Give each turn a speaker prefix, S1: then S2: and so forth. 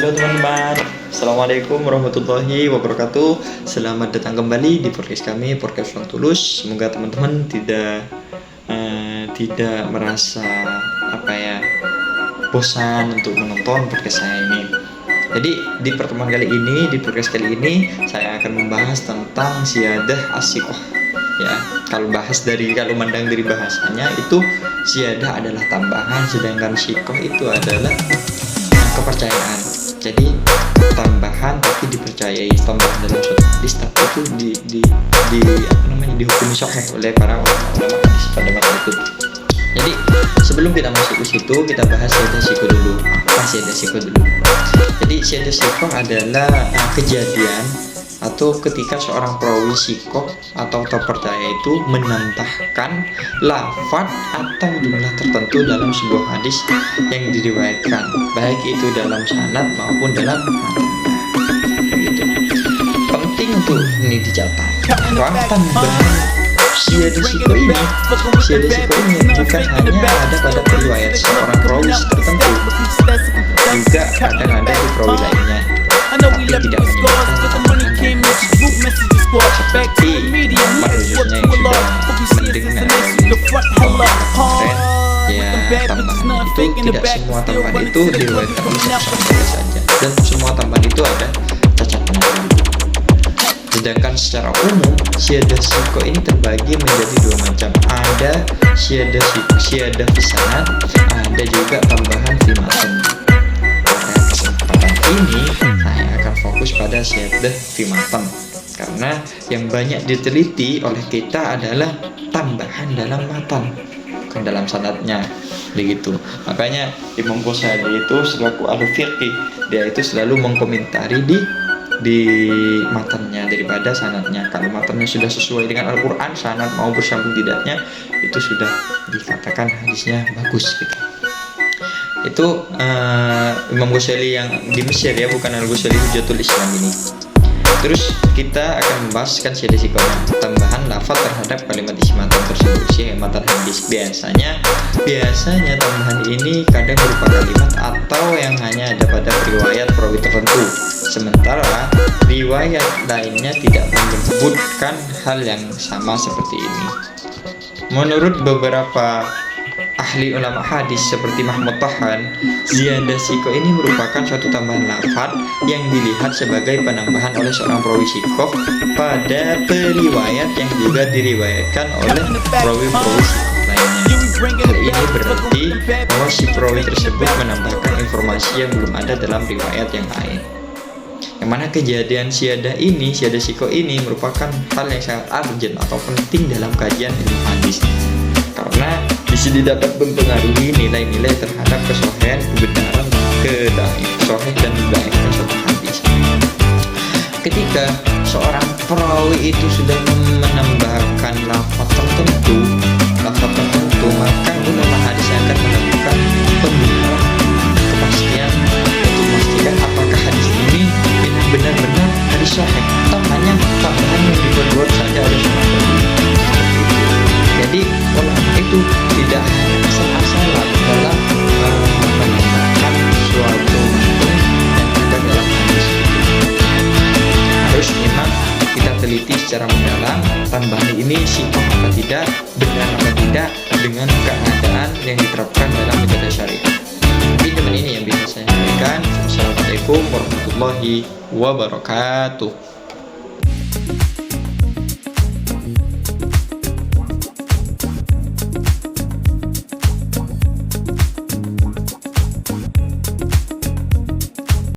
S1: Halo teman-teman, Assalamualaikum warahmatullahi wabarakatuh. Selamat datang kembali di podcast kami, Podcast Ruang Tulus. Semoga teman-teman tidak merasa bosan untuk menonton podcast saya ini. Jadi di pertemuan kali ini, di podcast kali ini, saya akan membahas tentang siyadah as-siqah. Ya, kalau mandang dari bahasanya itu siyadah adalah tambahan, sedangkan siqah itu adalah kepercayaan. Jadi tambahan tapi dipercayai, tambahan dalam suatu hadis tapi itu dihukumi sahih oleh para ulama hadis pada masa itu. Jadi sebelum kita masuk ke situ, kita bahas siyadah siqah dulu. Apa siyadah siqah dulu? Jadi siyadah siqah adalah kejadian atau ketika seorang perawi siqah atau terpercaya itu menambahkan lafaz atau jumlah tertentu dalam sebuah hadis yang diriwayatkan, baik itu dalam sanad maupun dalam matanya. Begitu. Penting untuk ini dicatat bahwa tambahan siyadah siqah ini bukan hanya ada pada riwayat seorang perawi tertentu, juga kadang ada di perawi lainnya, tapi tidak menyebutkan tambahan seperti maksudnya yang sudah mendengar kemarin. Ya, tambahan itu tidak semua tambahan itu diriwayatkan oleh satu saja, dan semua tambahan itu ada cacat penarikan. Sedangkan secara umum siyadah siqah ini terbagi menjadi dua macam. Ada siyadah fi sanad, ada juga tambahan fi matan. Pada kesempatan ini saya akan fokus pada siyadah fi matan, karena yang banyak diteliti oleh kita adalah tambahan dalam matan, bukan dalam sanadnya, begitu. Makanya Imam Ghazali itu selaku ahli fiqih, dia itu selalu mengkomentari di matannya daripada sanadnya. Kalau matannya sudah sesuai dengan Al-Quran, sanad mau bersambung tidaknya, itu sudah dikatakan hadisnya bagus gitu. Itu Imam Ghazali yang di Mesir ya, bukan Al-Ghazali Hujatul Islam ini. Terus kita akan membahaskan siyadah siqah, tambahan lafaz terhadap kalimat isi matan tersebut, matan hadis. Biasanya tambahan ini kadang berupa kalimat atau yang hanya ada pada riwayat perawi tertentu, sementara riwayat lainnya tidak menyebutkan hal yang sama seperti ini. Menurut beberapa ahli ulama hadis seperti Mahmud Tahan, siyadah siqah ini merupakan suatu tambahan lafaz yang dilihat sebagai penambahan oleh seorang perawi siqah pada periwayat yang juga diriwayatkan oleh perawi-perawi siqah lainnya. Hal ini berarti bahwa si perawi tersebut menambahkan informasi yang belum ada dalam riwayat yang lain. Yang mana kejadian siyadah siqah ini merupakan hal yang sangat urgent atau penting dalam kajian ilmu hadis, karena di sini dapat mempengaruhi nilai-nilai terhadap kesohihan, kebenaran, sahih dan dhaifnya suatu hadis. Ketika seorang perawi itu sudah menambahkan lafaz tertentu, maka ulama hadis akan melakukan pembenaran, kepastian untuk memastikan apakah hadis ini benar-benar hadis sahih atau hanya tambahan yang dibuat saja oleh seorang perawi. Jadi ulama itu tidak hanya asal-asalan dalam menambahkan suatu matan yang ada dalam hadis. Harus memang kita teliti secara mendalam tambahan ini siqah apa tidak, benar apa tidak, dengan keadaan yang diterapkan dalam metode syariah. Mungkin ini yang bisa saya sampaikan. Assalamualaikum warahmatullahi wabarakatuh.